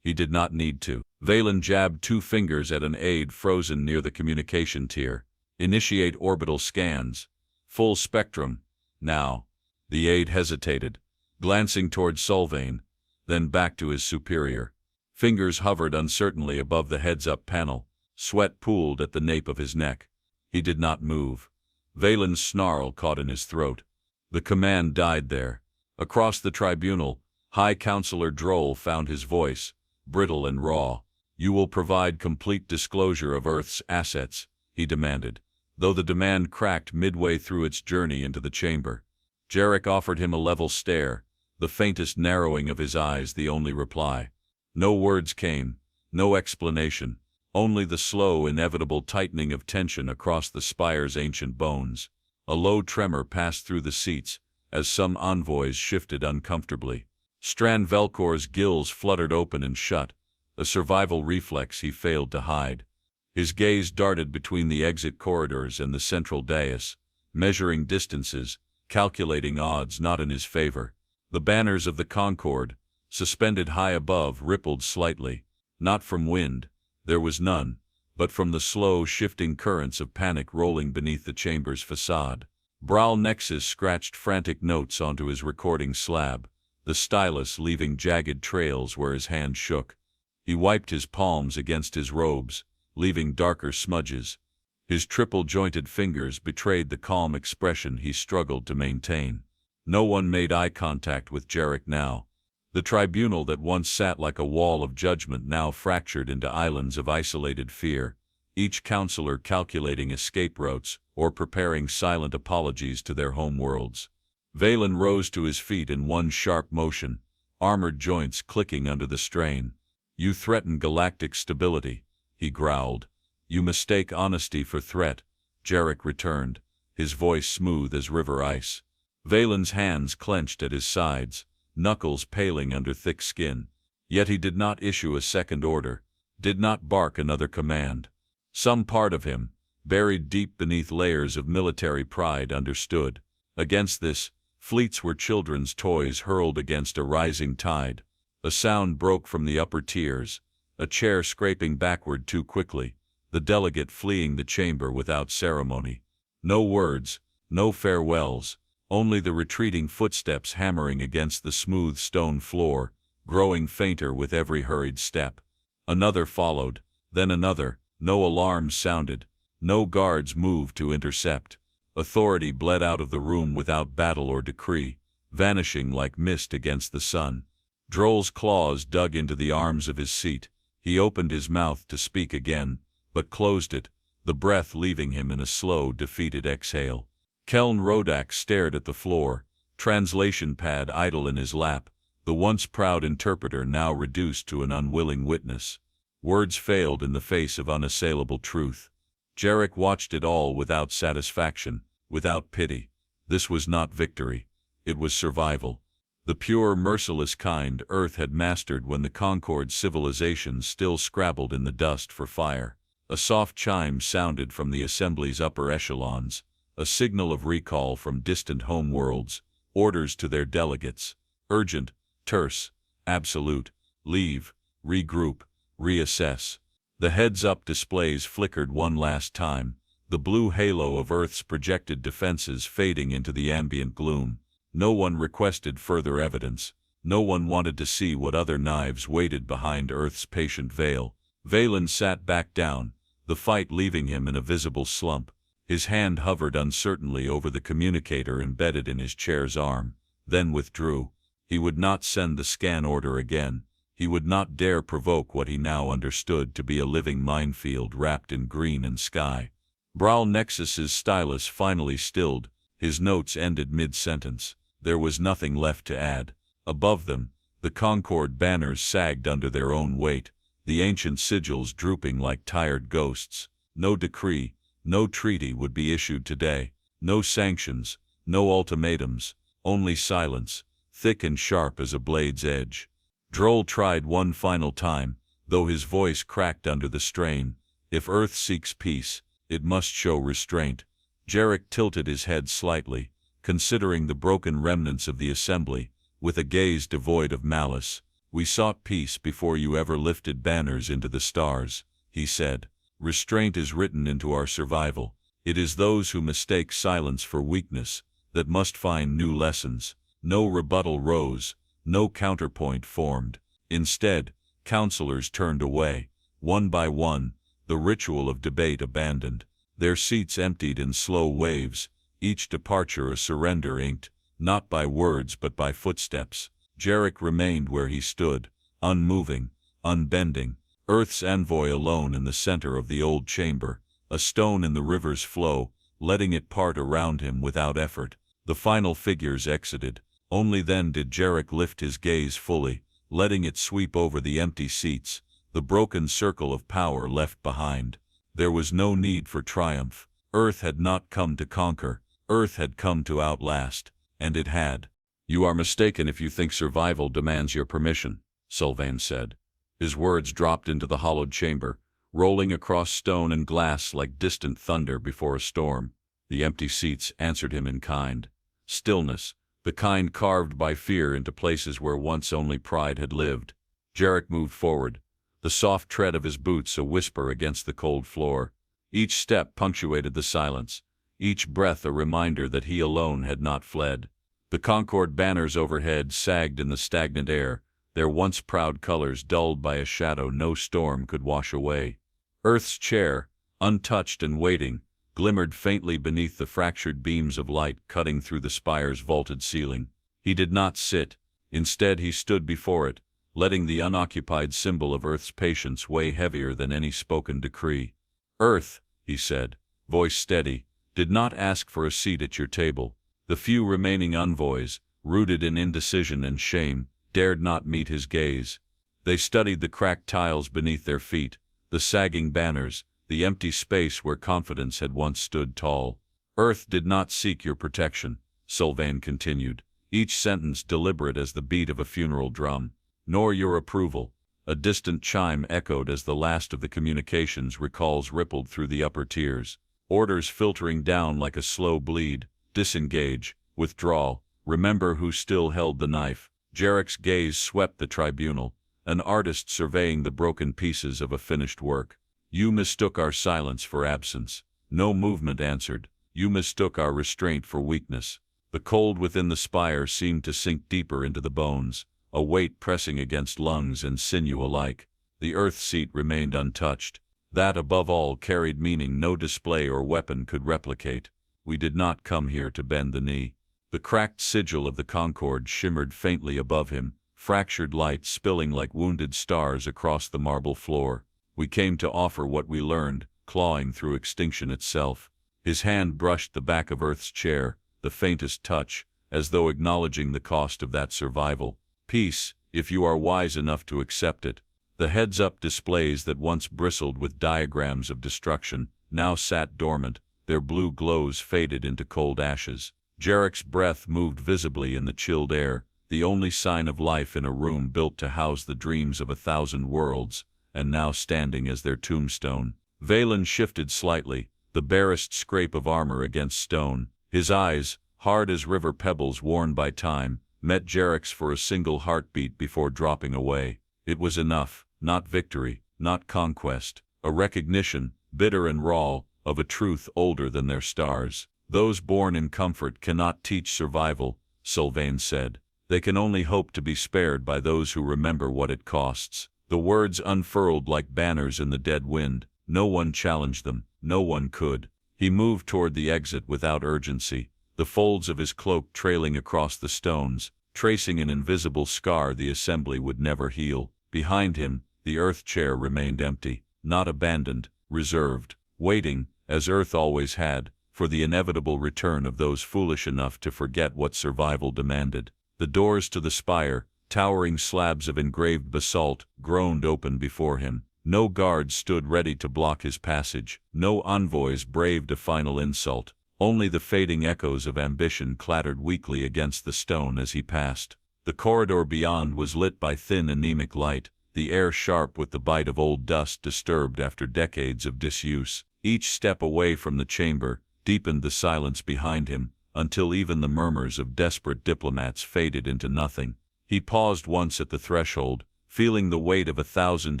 He did not need to. Valen jabbed 2 fingers at an aide frozen near the communication tier. "Initiate orbital scans. Full spectrum. Now." The aide hesitated, glancing toward Sullivan, then back to his superior. Fingers hovered uncertainly above the heads-up panel. Sweat pooled at the nape of his neck. He did not move. Valen's snarl caught in his throat. The command died there. Across the tribunal, High Counselor Droll found his voice, brittle and raw. "You will provide complete disclosure of Earth's assets," he demanded, though the demand cracked midway through its journey into the chamber. Jarek offered him a level stare, the faintest narrowing of his eyes the only reply. No words came, no explanation, only the slow, inevitable tightening of tension across the spire's ancient bones. A low tremor passed through the seats, as some envoys shifted uncomfortably. Strand Velkor's gills fluttered open and shut, a survival reflex he failed to hide. His gaze darted between the exit corridors and the central dais, measuring distances, calculating odds not in his favor. The banners of the Concord, suspended high above, rippled slightly, not from wind, there was none, but from the slow, shifting currents of panic rolling beneath the chamber's facade. Brawl Nexus scratched frantic notes onto his recording slab, the stylus leaving jagged trails where his hand shook. He wiped his palms against his robes, leaving darker smudges. His triple-jointed fingers betrayed the calm expression he struggled to maintain. No one made eye contact with Jarek now. The tribunal that once sat like a wall of judgment now fractured into islands of isolated fear, each counselor calculating escape routes or preparing silent apologies to their home worlds. Valen rose to his feet in one sharp motion, armored joints clicking under the strain. "You threaten galactic stability," he growled. "You mistake honesty for threat, Jarek returned, his voice smooth as river ice. Valen's hands clenched at his sides, knuckles paling under thick skin. Yet he did not issue a second order, did not bark another command. Some part of him, buried deep beneath layers of military pride, understood. Against this, fleets were children's toys hurled against a rising tide. A sound broke from the upper tiers, a chair scraping backward too quickly, the delegate fleeing the chamber without ceremony. No words, no farewells, only the retreating footsteps hammering against the smooth stone floor, growing fainter with every hurried step. Another followed, then another. No alarms sounded, no guards moved to intercept. Authority bled out of the room without battle or decree, vanishing like mist against the sun. Droll's claws dug into the arms of his seat. He opened his mouth to speak again, but closed it, the breath leaving him in a slow, defeated exhale. Keln Rodak stared at the floor, translation pad idle in his lap, the once proud interpreter now reduced to an unwilling witness. Words failed in the face of unassailable truth. Jarek watched it all without satisfaction, without pity. This was not victory. It was survival. The pure, merciless kind Earth had mastered when the Concord civilizations still scrabbled in the dust for fire. A soft chime sounded from the assembly's upper echelons, a signal of recall from distant homeworlds, orders to their delegates. Urgent, terse, absolute, leave, regroup, reassess. The heads-up displays flickered one last time, the blue halo of Earth's projected defenses fading into the ambient gloom. No one requested further evidence. No one wanted to see what other knives waited behind Earth's patient veil. Valen sat back down, the fight leaving him in a visible slump. His hand hovered uncertainly over the communicator embedded in his chair's arm, then withdrew. He would not send the scan order again. He would not dare provoke what he now understood to be a living minefield wrapped in green and sky. Brawl Nexus's stylus finally stilled, his notes ended mid-sentence. There was nothing left to add. Above them, the Concord banners sagged under their own weight, the ancient sigils drooping like tired ghosts. No decree, no treaty would be issued today. No sanctions, no ultimatums, only silence, thick and sharp as a blade's edge. Droll tried one final time, though his voice cracked under the strain. If Earth seeks peace, it must show restraint. Jarek tilted his head slightly, considering the broken remnants of the assembly, with a gaze devoid of malice. "We sought peace before you ever lifted banners into the stars," he said. "Restraint is written into our survival. It is those who mistake silence for weakness that must find new lessons." No rebuttal rose, no counterpoint formed. Instead, counselors turned away, one by one, the ritual of debate abandoned. Their seats emptied in slow waves, each departure a surrender inked, not by words but by footsteps. Jarek remained where he stood, unmoving, unbending, Earth's envoy alone in the center of the old chamber, a stone in the river's flow, letting it part around him without effort. The final figures exited. Only then did Jarek lift his gaze fully, letting it sweep over the empty seats, the broken circle of power left behind. There was no need for triumph. Earth had not come to conquer. Earth had come to outlast, and it had. "You are mistaken if you think survival demands your permission," Sylvain said. His words dropped into the hollowed chamber, rolling across stone and glass like distant thunder before a storm. The empty seats answered him in kind. Stillness, the kind carved by fear into places where once only pride had lived. Jarek moved forward, the soft tread of his boots a whisper against the cold floor. Each step punctuated the silence, each breath a reminder that he alone had not fled. The Concord banners overhead sagged in the stagnant air, their once proud colors dulled by a shadow no storm could wash away. Earth's chair, untouched and waiting, glimmered faintly beneath the fractured beams of light cutting through the spire's vaulted ceiling. He did not sit. Instead he stood before it, letting the unoccupied symbol of Earth's patience weigh heavier than any spoken decree. "Earth," he said, voice steady, "did not ask for a seat at your table. The few remaining envoys, rooted in indecision and shame, dared not meet his gaze. They studied the cracked tiles beneath their feet, the sagging banners, the empty space where confidence had once stood tall. Earth did not seek your protection, Sylvain continued, each sentence deliberate as the beat of a funeral drum. Nor your approval. A distant chime echoed as the last of the communications recalls rippled through the upper tiers. Orders filtering down like a slow bleed. Disengage. Withdraw. Remember who still held the knife. Jarek's gaze swept the tribunal, an artist surveying the broken pieces of a finished work. You mistook our silence for absence. No movement answered. You mistook our restraint for weakness. The cold within the spire seemed to sink deeper into the bones, a weight pressing against lungs and sinew alike. The earth seat remained untouched. That, above all, carried meaning no display or weapon could replicate. We did not come here to bend the knee. The cracked sigil of the Concord shimmered faintly above him, fractured light spilling like wounded stars across the marble floor. We came to offer what we learned, clawing through extinction itself. His hand brushed the back of Earth's chair, the faintest touch, as though acknowledging the cost of that survival. Peace, if you are wise enough to accept it. The heads-up displays that once bristled with diagrams of destruction now sat dormant, their blue glows faded into cold ashes. Jarek's breath moved visibly in the chilled air, the only sign of life in a room built to house the dreams of 1,000 worlds, and now standing as their tombstone. Valen shifted slightly, the barest scrape of armor against stone. His eyes, hard as river pebbles worn by time, met Jarek's for a single heartbeat before dropping away. It was enough, not victory, not conquest, a recognition, bitter and raw, of a truth older than their stars. Those born in comfort cannot teach survival, Sylvain said. They can only hope to be spared by those who remember what it costs. The words unfurled like banners in the dead wind. No one challenged them, no one could. He moved toward the exit without urgency, the folds of his cloak trailing across the stones, tracing an invisible scar the assembly would never heal. Behind him, the Earth chair remained empty, not abandoned, reserved, waiting, as Earth always had, for the inevitable return of those foolish enough to forget what survival demanded. The doors to the spire, towering slabs of engraved basalt, groaned open before him. No guards stood ready to block his passage. No envoys braved a final insult. Only the fading echoes of ambition clattered weakly against the stone as he passed. The corridor beyond was lit by thin anemic light, the air sharp with the bite of old dust disturbed after decades of disuse. Each step away from the chamber deepened the silence behind him, until even the murmurs of desperate diplomats faded into nothing. He paused once at the threshold, feeling the weight of 1,000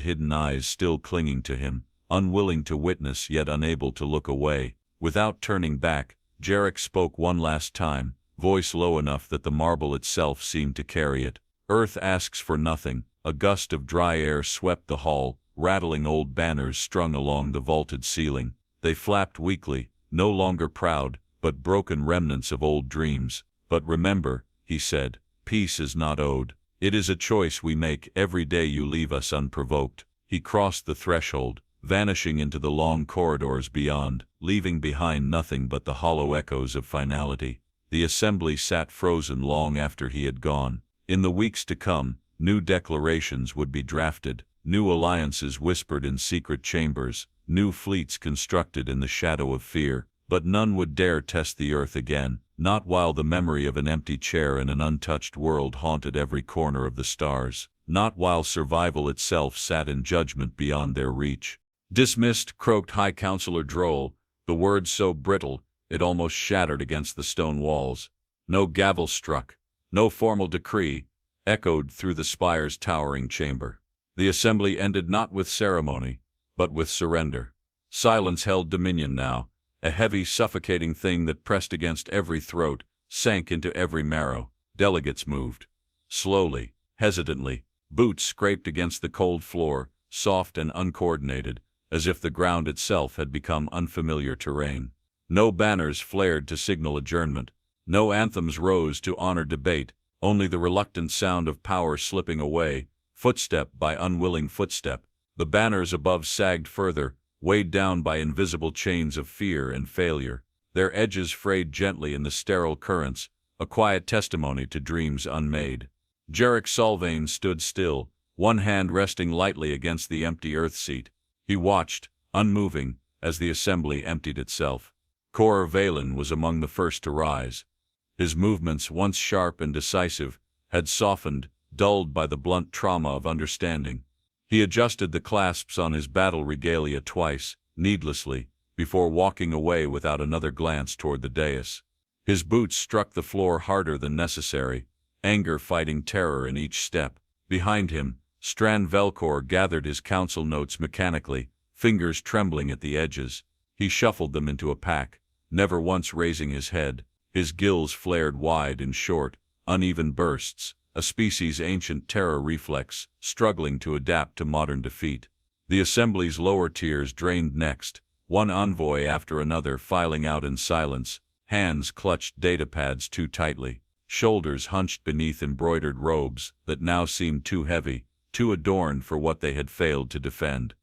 hidden eyes still clinging to him, unwilling to witness yet unable to look away. Without turning back, Jarek spoke one last time, voice low enough that the marble itself seemed to carry it. Earth asks for nothing. A gust of dry air swept the hall, rattling old banners strung along the vaulted ceiling. They flapped weakly, no longer proud, but broken remnants of old dreams. But remember, he said, peace is not owed. It is a choice we make every day you leave us unprovoked. He crossed the threshold, vanishing into the long corridors beyond, leaving behind nothing but the hollow echoes of finality. The assembly sat frozen long after he had gone. In the weeks to come, new declarations would be drafted, new alliances whispered in secret chambers, new fleets constructed in the shadow of fear, but none would dare test the earth again, not while the memory of an empty chair in an untouched world haunted every corner of the stars, not while survival itself sat in judgment beyond their reach. Dismissed, croaked High Counselor Droll, the words so brittle, it almost shattered against the stone walls. No gavel struck, no formal decree, echoed through the spire's towering chamber. The assembly ended not with ceremony, but with surrender. Silence held dominion now, a heavy, suffocating thing that pressed against every throat, sank into every marrow. Delegates moved. Slowly, hesitantly, boots scraped against the cold floor, soft and uncoordinated, as if the ground itself had become unfamiliar terrain. No banners flared to signal adjournment. No anthems rose to honor debate, only the reluctant sound of power slipping away, footstep by unwilling footstep. The banners above sagged further, weighed down by invisible chains of fear and failure. Their edges frayed gently in the sterile currents, a quiet testimony to dreams unmade. Jarek Sylvain stood still, one hand resting lightly against the empty earth seat. He watched, unmoving, as the assembly emptied itself. Cor Valen was among the first to rise. His movements, once sharp and decisive, had softened, dulled by the blunt trauma of understanding. He adjusted the clasps on his battle regalia twice, needlessly, before walking away without another glance toward the dais. His boots struck the floor harder than necessary, anger fighting terror in each step. Behind him, Strand Velcor gathered his council notes mechanically, fingers trembling at the edges. He shuffled them into a pack, never once raising his head. His gills flared wide in short, uneven bursts, a species' ancient terror reflex, struggling to adapt to modern defeat. The assembly's lower tiers drained next, one envoy after another filing out in silence, hands clutched datapads too tightly, shoulders hunched beneath embroidered robes that now seemed too heavy, too adorned for what they had failed to defend.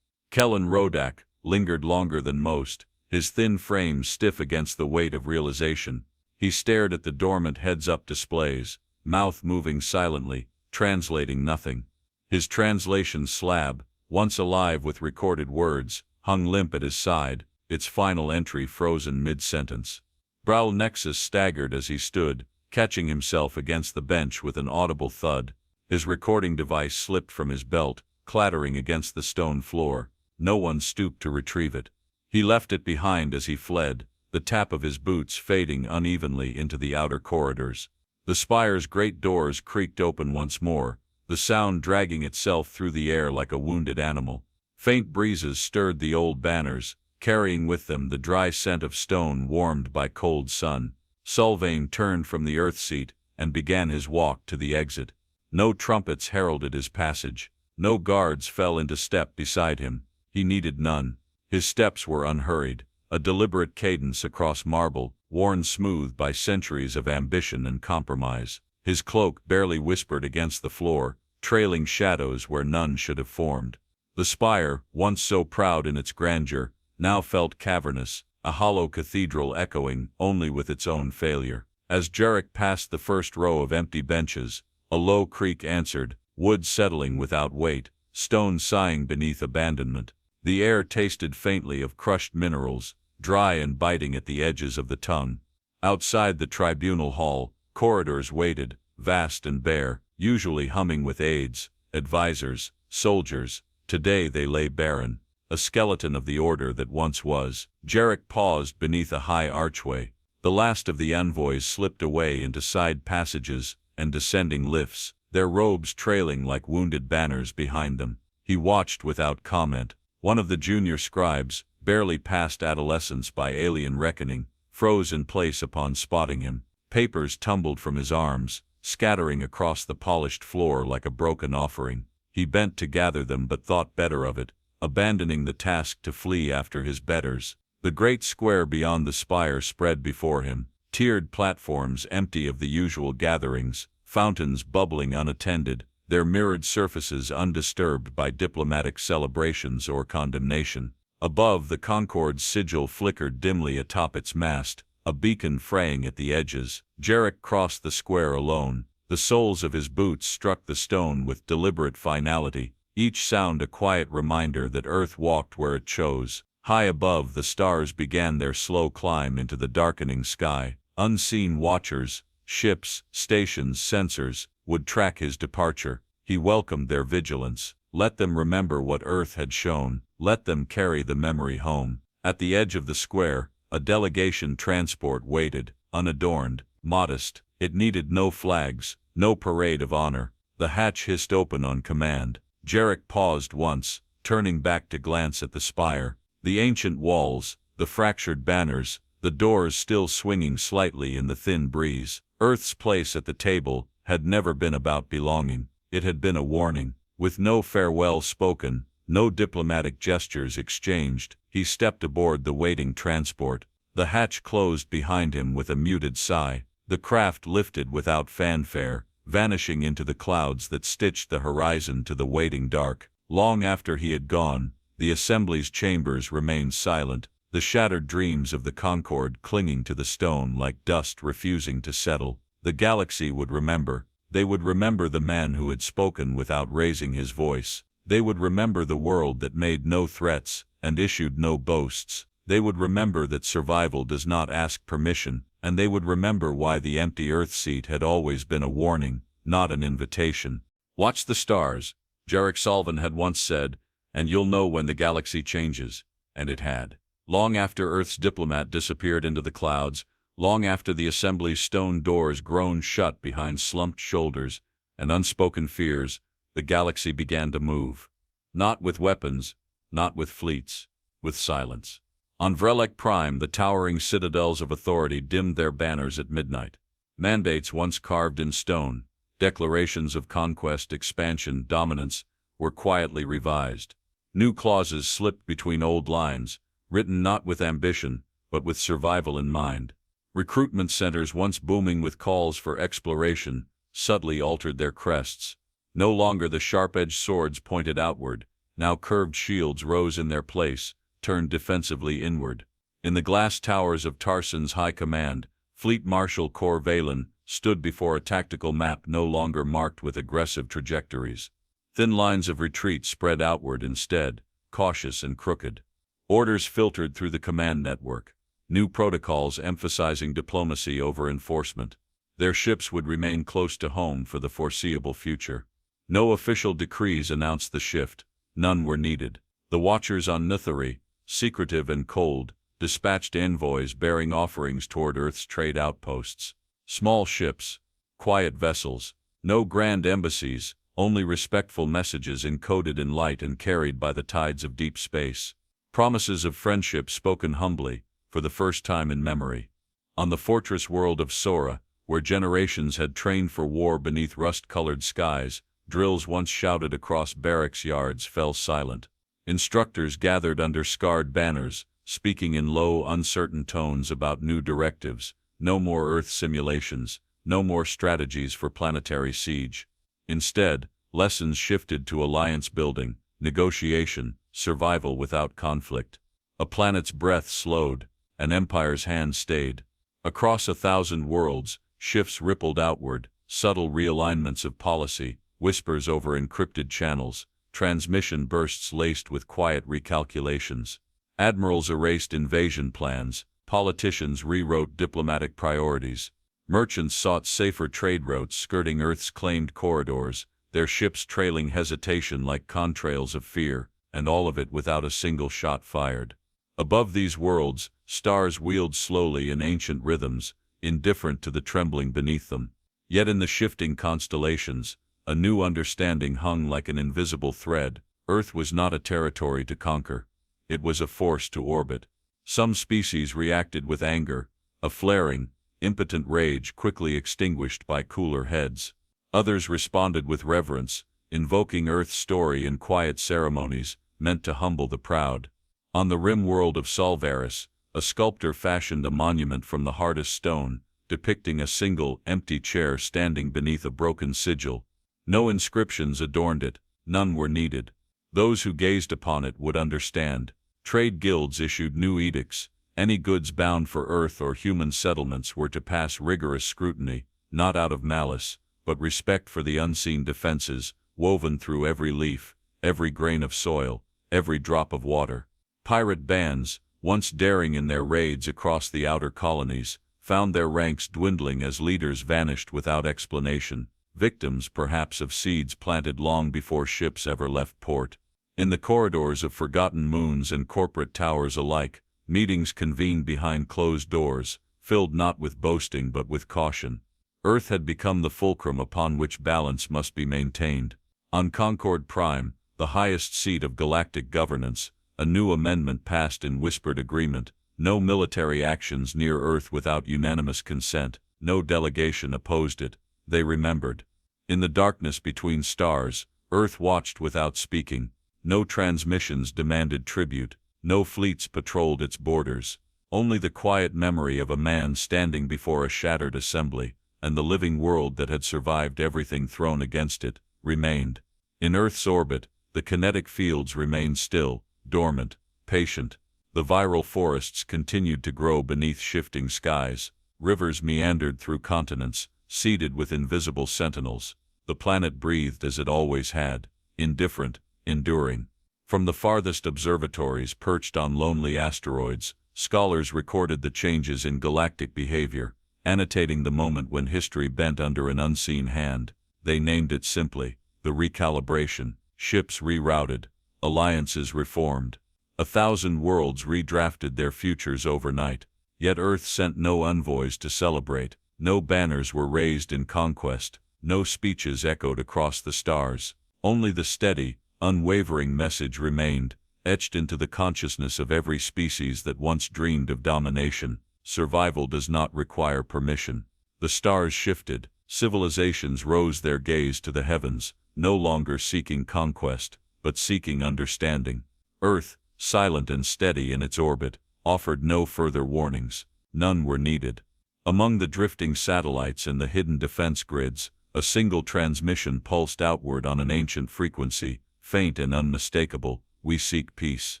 Kellen Rodak lingered longer than most, his thin frame stiff against the weight of realization. He stared at the dormant heads-up displays, mouth moving silently, translating nothing. His translation slab, once alive with recorded words, hung limp at his side, its final entry frozen mid-sentence. Brawl Nexus staggered as he stood, catching himself against the bench with an audible thud. His recording device slipped from his belt, clattering against the stone floor. No one stooped to retrieve it. He left it behind as he fled, the tap of his boots fading unevenly into the outer corridors. The spire's great doors creaked open once more, the sound dragging itself through the air like a wounded animal. Faint breezes stirred the old banners, carrying with them the dry scent of stone warmed by cold sun. Sulvane turned from the earth seat and began his walk to the exit. No trumpets heralded his passage. No guards fell into step beside him. He needed none. His steps were unhurried, a deliberate cadence across marble, worn smooth by centuries of ambition and compromise. His cloak barely whispered against the floor, trailing shadows where none should have formed. The spire, once so proud in its grandeur, now felt cavernous, a hollow cathedral echoing only with its own failure. As Jarek passed the first row of empty benches, a low creak answered, wood settling without weight, stone sighing beneath abandonment. The air tasted faintly of crushed minerals, dry and biting at the edges of the tongue. Outside the tribunal hall, corridors waited, vast and bare, usually humming with aides, advisors, soldiers. Today they lay barren, a skeleton of the order that once was. Jarek paused beneath a high archway. The last of the envoys slipped away into side passages and descending lifts, their robes trailing like wounded banners behind them. He watched without comment. One of the junior scribes, barely past adolescence by alien reckoning, froze in place upon spotting him. Papers tumbled from his arms, scattering across the polished floor like a broken offering. He bent to gather them but thought better of it, abandoning the task to flee after his betters. The great square beyond the spire spread before him, tiered platforms empty of the usual gatherings, fountains bubbling unattended, their mirrored surfaces undisturbed by diplomatic celebrations or condemnation. Above, the Concorde's sigil flickered dimly atop its mast, a beacon fraying at the edges. Jarek crossed the square alone. The soles of his boots struck the stone with deliberate finality, each sound a quiet reminder that Earth walked where it chose. High above, the stars began their slow climb into the darkening sky. Unseen watchers, ships, stations, sensors, would track his departure. He welcomed their vigilance. Let them remember what Earth had shown. Let them carry the memory home. At the edge of the square, a delegation transport waited, unadorned, modest. It needed no flags, no parade of honor. The hatch hissed open on command. Jarek paused once, turning back to glance at the spire. The ancient walls, the fractured banners, the doors still swinging slightly in the thin breeze. Earth's place at the table had never been about belonging. It had been a warning. With no farewell spoken, no diplomatic gestures exchanged, he stepped aboard the waiting transport. The hatch closed behind him with a muted sigh. The craft lifted without fanfare, vanishing into the clouds that stitched the horizon to the waiting dark. Long after he had gone, the assembly's chambers remained silent, the shattered dreams of the Concorde clinging to the stone like dust refusing to settle. The galaxy would remember. They would remember the man who had spoken without raising his voice. They would remember the world that made no threats and issued no boasts. They would remember that survival does not ask permission, and they would remember why the empty Earth seat had always been a warning, not an invitation. "Watch the stars," Jarek Salvan had once said, "and you'll know when the galaxy changes." And it had. Long after Earth's Diplomat disappeared into the clouds, long after the assembly's stone doors groaned shut behind slumped shoulders and unspoken fears, the galaxy began to move. Not with weapons, not with fleets, with silence. On Vrelek Prime, the towering citadels of authority dimmed their banners at midnight. Mandates once carved in stone, declarations of conquest, expansion, dominance, were quietly revised. New clauses slipped between old lines, written not with ambition, but with survival in mind. Recruitment centers once booming with calls for exploration subtly altered their crests. No longer the sharp-edged swords pointed outward, now curved shields rose in their place, turned defensively inward. In the glass towers of Tarsan's high command, Fleet Marshal Cor Valen stood before a tactical map no longer marked with aggressive trajectories. Thin lines of retreat spread outward instead, cautious and crooked. Orders filtered through the command network, new protocols emphasizing diplomacy over enforcement. Their ships would remain close to home for the foreseeable future. No official decrees announced the shift, none were needed. The watchers on Nuthari, secretive and cold, dispatched envoys bearing offerings toward Earth's trade outposts. Small ships, quiet vessels, no grand embassies, only respectful messages encoded in light and carried by the tides of deep space. Promises of friendship spoken humbly, for the first time in memory. On the fortress world of Sora, where generations had trained for war beneath rust-colored skies, drills once shouted across barracks yards fell silent. Instructors gathered under scarred banners, speaking in low, uncertain tones about new directives, no more Earth simulations, no more strategies for planetary siege. Instead, lessons shifted to alliance building, negotiation, survival without conflict. A planet's breath slowed, an empire's hand stayed. Across 1,000 worlds, shifts rippled outward, subtle realignments of policy, whispers over encrypted channels, transmission bursts laced with quiet recalculations. Admirals erased invasion plans, politicians rewrote diplomatic priorities. Merchants sought safer trade routes skirting Earth's claimed corridors, their ships trailing hesitation like contrails of fear, and all of it without a single shot fired. Above these worlds, stars wheeled slowly in ancient rhythms, indifferent to the trembling beneath them. Yet in the shifting constellations, a new understanding hung like an invisible thread. Earth was not a territory to conquer. It was a force to orbit. Some species reacted with anger, a flaring, impotent rage quickly extinguished by cooler heads. Others responded with reverence, invoking Earth's story in quiet ceremonies, meant to humble the proud. On the rim world of Solvaris, a sculptor fashioned a monument from the hardest stone, depicting a single, empty chair standing beneath a broken sigil. No inscriptions adorned it, none were needed. Those who gazed upon it would understand. Trade guilds issued new edicts. Any goods bound for Earth or human settlements were to pass rigorous scrutiny, not out of malice, but respect for the unseen defenses, woven through every leaf, every grain of soil, every drop of water. Pirate bands, once daring in their raids across the outer colonies, found their ranks dwindling as leaders vanished without explanation, victims perhaps of seeds planted long before ships ever left port. In the corridors of forgotten moons and corporate towers alike, meetings convened behind closed doors, filled not with boasting but with caution. Earth had become the fulcrum upon which balance must be maintained. On Concord Prime, the highest seat of galactic governance, a new amendment passed in whispered agreement: no military actions near Earth without unanimous consent. No delegation opposed it, they remembered. In the darkness between stars, Earth watched without speaking. No transmissions demanded tribute, no fleets patrolled its borders. Only the quiet memory of a man standing before a shattered assembly, and the living world that had survived everything thrown against it, remained. In Earth's orbit, the kinetic fields remained still, dormant, patient. The viral forests continued to grow beneath shifting skies. Rivers meandered through continents, seeded with invisible sentinels. The planet breathed as it always had, indifferent, enduring. From the farthest observatories perched on lonely asteroids, scholars recorded the changes in galactic behavior, annotating the moment when history bent under an unseen hand. They named it simply the recalibration. Ships rerouted, alliances reformed. 1,000 worlds redrafted their futures overnight. Yet Earth sent no envoys to celebrate, no banners were raised in conquest, no speeches echoed across the stars. Only the steady, unwavering message remained, etched into the consciousness of every species that once dreamed of domination. Survival does not require permission. The stars shifted, civilizations rose their gaze to the heavens, no longer seeking conquest, but seeking understanding. Earth, silent and steady in its orbit, offered no further warnings. None were needed. Among the drifting satellites and the hidden defense grids, a single transmission pulsed outward on an ancient frequency, faint and unmistakable. We seek peace.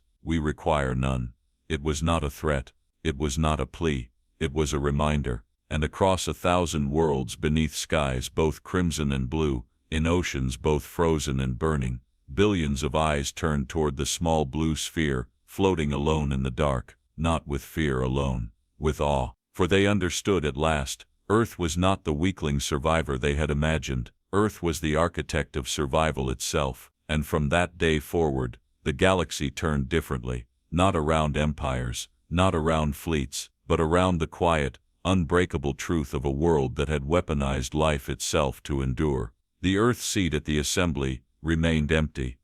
We require none. It was not a threat. It was not a plea. It was a reminder. And across 1,000 worlds beneath skies both crimson and blue, in oceans both frozen and burning, billions of eyes turned toward the small blue sphere, floating alone in the dark, not with fear alone, with awe. For they understood at last, Earth was not the weakling survivor they had imagined. Earth was the architect of survival itself. And from that day forward, the galaxy turned differently, not around empires, not around fleets, but around the quiet, unbreakable truth of a world that had weaponized life itself to endure. The Earth seat at the assembly remained empty.